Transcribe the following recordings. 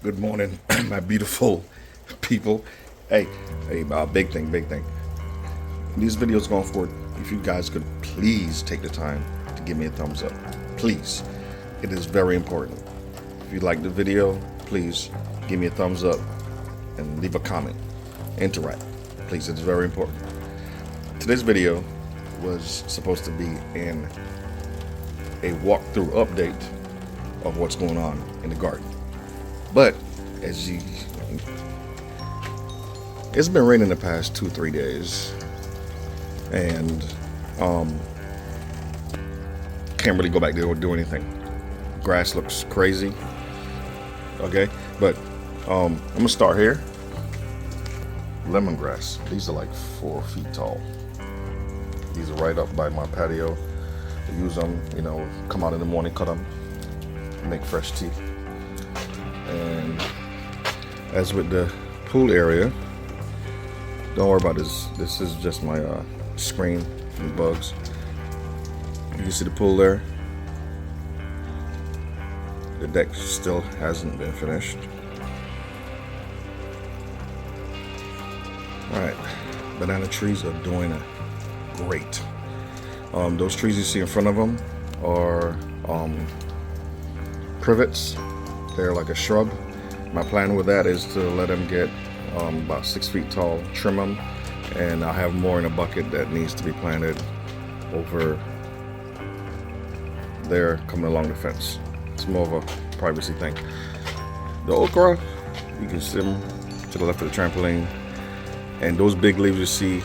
Good morning, my beautiful people. Hey, big thing. These videos going forward, if you guys could please take the time to give me a thumbs up. Please. It is very important. If you like the video, please give me a thumbs up and leave a comment. Interact. Please, it's very important. Today's video was supposed to be in a walkthrough update of what's going on in the garden. But it's been raining the past 2-3 days, and can't really go back there or do anything. Grass looks crazy. Okay, but I'm gonna start here. Lemongrass. These are like 4 feet tall. These are right up by my patio. I use them, come out in the morning, cut them, make fresh tea. And as with the pool area, don't worry about this. This is just my screen from bugs. You see the pool there? The deck still hasn't been finished. Alright, banana trees are doing great. Those trees you see in front of them are privets. They're like a shrub. My plan with that is to let them get about 6 feet tall, trim them, and I'll have more in a bucket that needs to be planted over there coming along the fence. It's more of a privacy thing. The okra, you can see them to the left of the trampoline, and those big leaves you see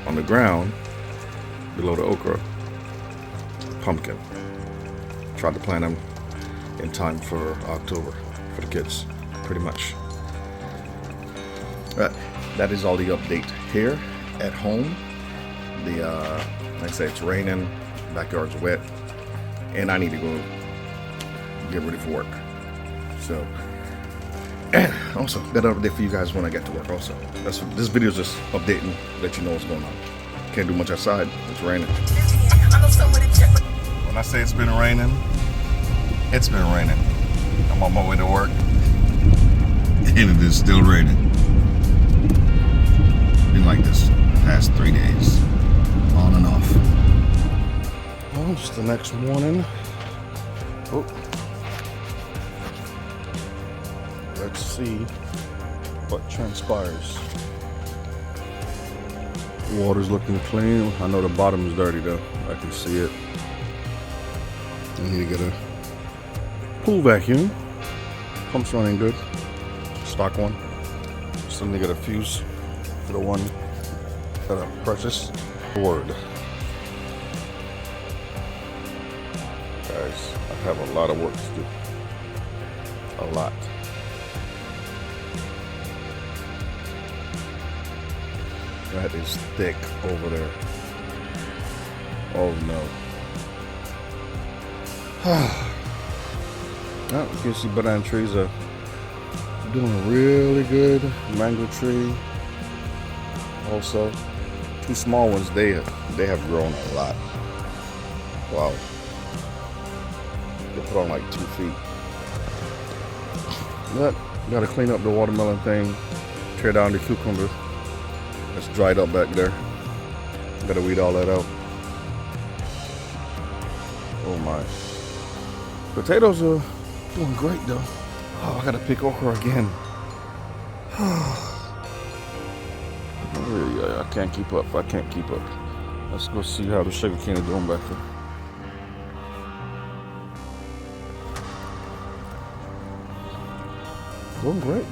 on the ground below the okra, pumpkin. Tried to plant them in time for October for the kids, pretty much. That is all the update here at home. Like I said, it's raining, backyard's wet, and I need to go get ready for work. So, and also got an update for you guys when I get to work. Also, this video is just updating, let you know what's going on. Can't do much outside. It's raining. When I say it's been raining, it's been raining. I'm on my way to work, and it is still raining. Been like this the past 3 days, on and off. Well, it's the next morning. Oh. Let's see what transpires. Water's looking clean. I know the bottom is dirty though. I can see it. I need to get a pool vacuum. Pump's running good. Stock one. Still need to get a fuse for the one that I purchased. Word. Guys, I have a lot of work to do. A lot. That is thick over there. Oh no. Well, you can see banana trees are doing really good. Mango tree also. 2 small ones, they have grown a lot. Wow. They put on like 2 feet. But gotta clean up the watermelon thing, tear down the cucumber. It's dried up back there. Gotta weed all that out. Oh my. Potatoes are doing great though. Oh, I gotta pick okra again. I can't keep up. I can't keep up. Let's go see how the sugar cane is doing back there. Doing great.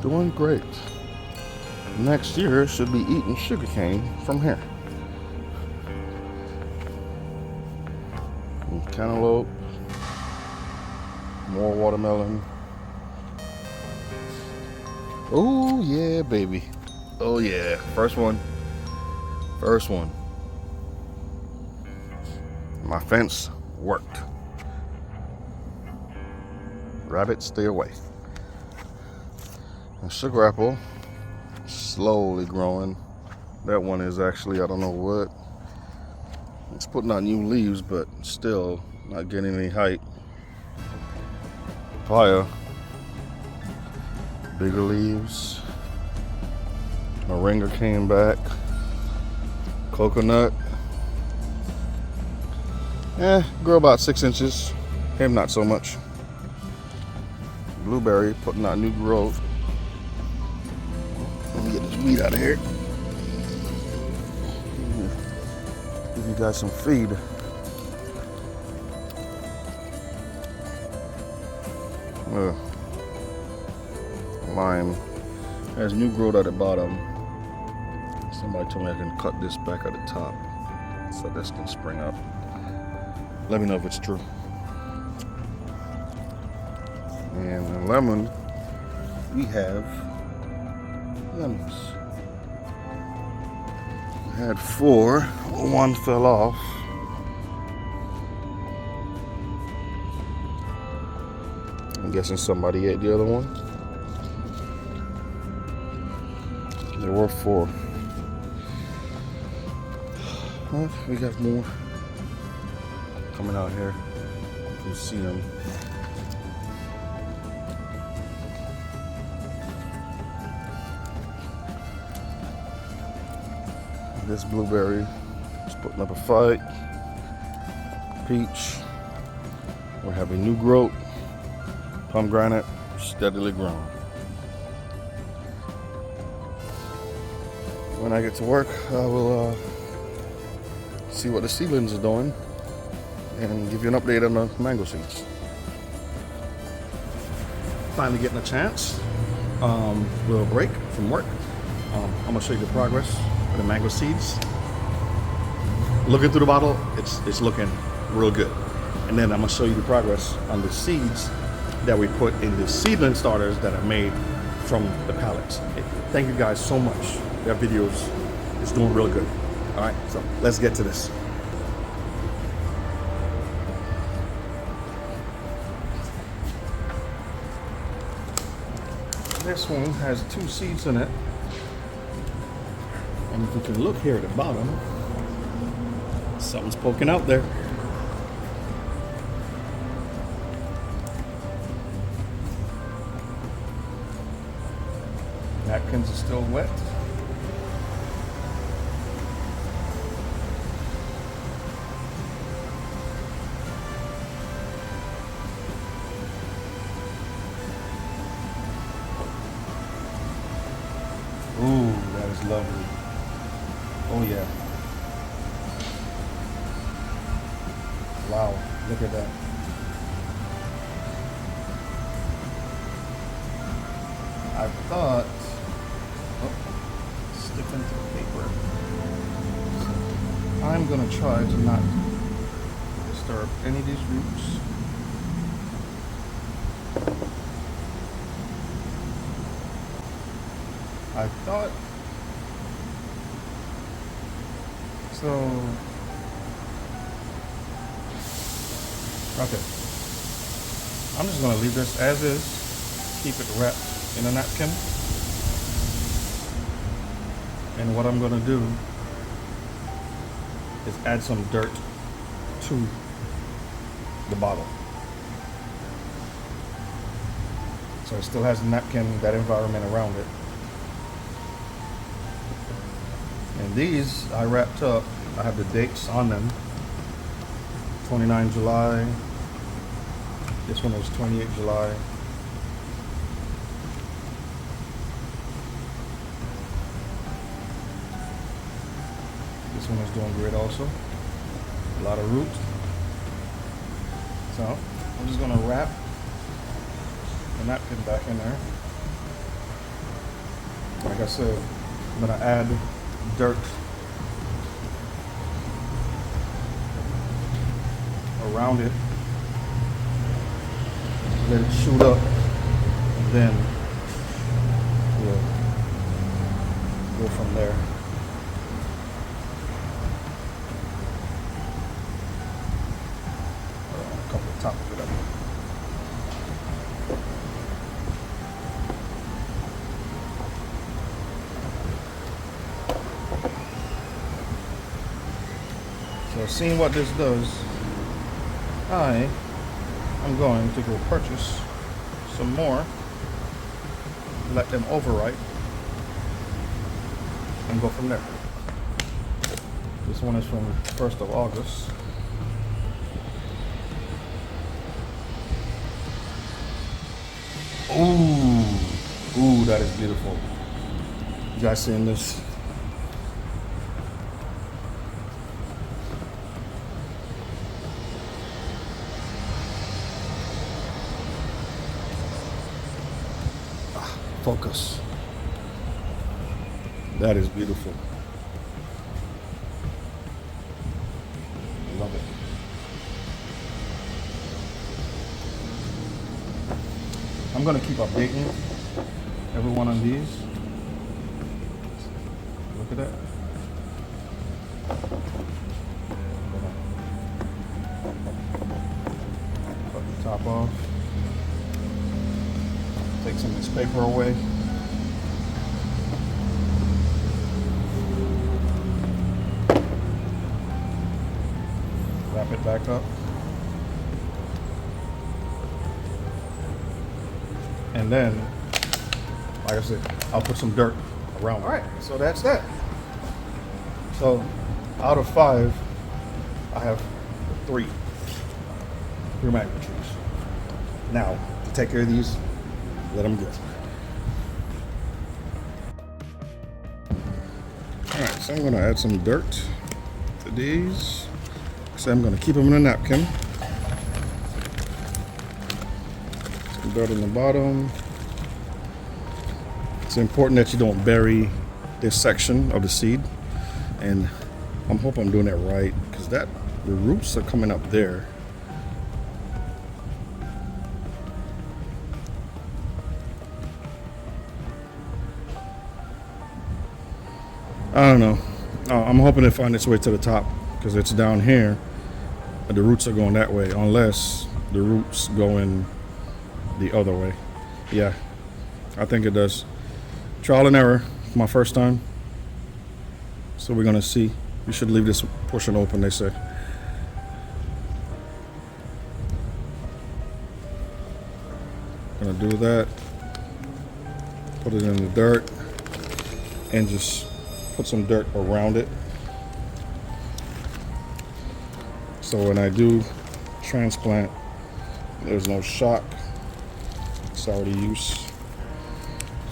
Doing great. Next year should be eating sugarcane from here. And cantaloupe, more watermelon. Oh yeah, baby. Oh yeah, first one. My fence worked. Rabbits, stay away. A sugar apple, slowly growing. That one is actually, I don't know what. It's putting out new leaves, but still not getting any height. papaya. Bigger leaves. Moringa came back. Coconut. Grow about 6 inches. Him not so much. Blueberry putting out new growth. Let me get this weed out of here. Give you guys some feed. Lime has new growth at the bottom. Somebody told me I can cut this back at the top so this can spring up. Let me know if it's true. And the lemon, we have lemons. We had 4, 1 fell off. I'm guessing somebody ate the other one. There were 4. Well, we got more coming out here. You can see them. This blueberry is putting up a fight. Peach, we're having new growth. Pomegranate, steadily growing. When I get to work, I will see what the seedlings are doing and give you an update on the mango seeds. Finally getting a chance. Little break from work. I'm gonna show you the progress of the mango seeds. Looking through the bottle, it's looking real good. And then I'm gonna show you the progress on the seeds that we put in the seedling starters that are made from the pallets. Thank you guys so much. Their videos is doing real good. All right, so let's get to this. This one has 2 seeds in it. And if you can look here at the bottom, something's poking out there. Napkins are still wet. Ooh, that is lovely. Oh yeah. Wow, look at that. I thought, stick into the paper. I'm gonna try to not disturb any of these roots. I thought, so, okay. I'm just gonna leave this as is, keep it wrapped in a napkin. And what I'm gonna do is add some dirt to the bottle. So it still has the napkin, that environment around it. And these I wrapped up. I have the dates on them. 29 July. This one was 28 July. This one is doing great also. A lot of root. So I'm just gonna wrap the napkin back in there. Like I said, I'm gonna add dirt around it, let it shoot up, and then we'll go from there. A couple of top of it up. So seeing what this does, I am going to go purchase some more, let them overripe, and go from there. This one is from 1st of August. Ooh, that is beautiful. You guys seeing this? Focus. That is beautiful. Love it. I'm gonna keep updating every one of these. Look at that. Cut the top off. Take some of this paper away. Wrap it back up. And then, like I said, I'll put some dirt around. All right, so that's that. So out of 5, I have 3 mango trees. Now, to take care of these, let them go. All right, so I'm gonna add some dirt to these. So I'm gonna keep them in a napkin. Some dirt in the bottom. It's important that you don't bury this section of the seed. And I'm hoping I'm doing that right, because the roots are coming up there. I don't know. I'm hoping to find its way to the top, because it's down here. The roots are going that way, unless the roots go in the other way. Yeah, I think it does. Trial and error, my first time. So we're gonna see. We should leave this portion open, they say. Gonna do that. Put it in the dirt and just put some dirt around it. So when I do transplant, there's no shock. It's already used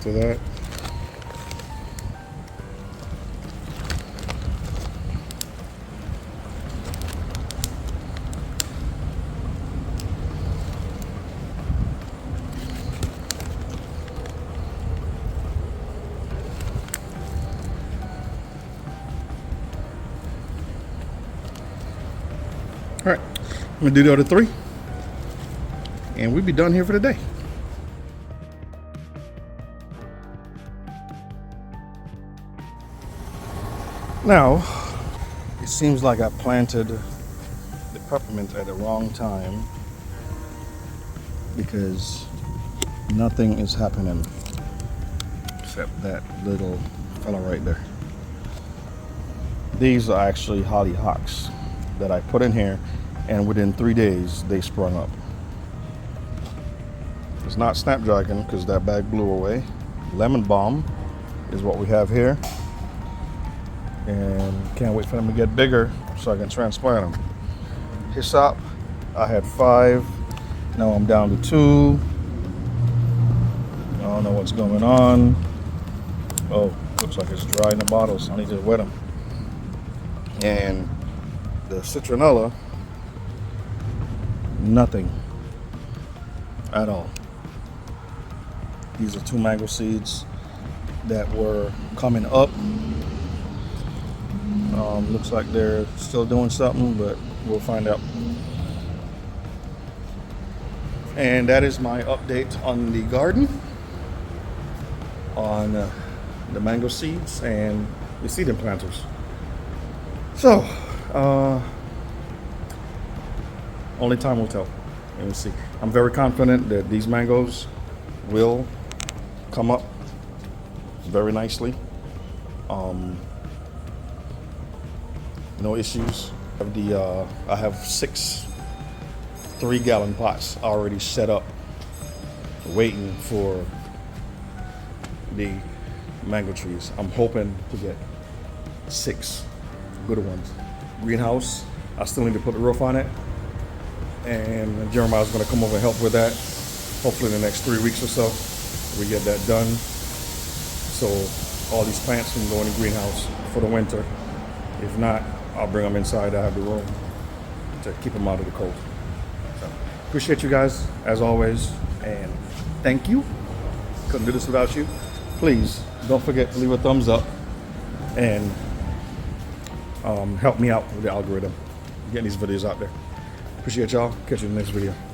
to that. All right, I'm gonna do the other 3, and we'll be done here for the day. Now, it seems like I planted the peppermint at the wrong time, because nothing is happening except that little fella right there. These are actually hollyhocks that I put in here, and within 3 days they sprung up. It's not snapdragon, because that bag blew away. Lemon balm is what we have here, and can't wait for them to get bigger so I can transplant them. Hyssop, I had 5, now I'm down to 2. I don't know what's going on. Oh, looks like it's dry in the bottles. I need to wet them. And the citronella, nothing at all. These are 2 mango seeds that were coming up. Looks like they're still doing something, but we'll find out. And that is my update on the garden, on the mango seeds and the seed implanters. So, only time will tell. And we'll see. I'm very confident that these mangoes will come up very nicely. No issues. I have 6 3-gallon pots already set up waiting for the mango trees. I'm hoping to get 6 good ones. Greenhouse, I still need to put the roof on it, and Jeremiah's going to come over and help with that. Hopefully in the next 3 weeks or so, we get that done. So all these plants can go in the greenhouse for the winter. If not, I'll bring them inside. I have the room to keep them out of the cold. So, appreciate you guys as always, and thank you. Couldn't do this without you. Please don't forget to leave a thumbs up and help me out with the algorithm, getting these videos out there. Appreciate y'all. Catch you in the next video.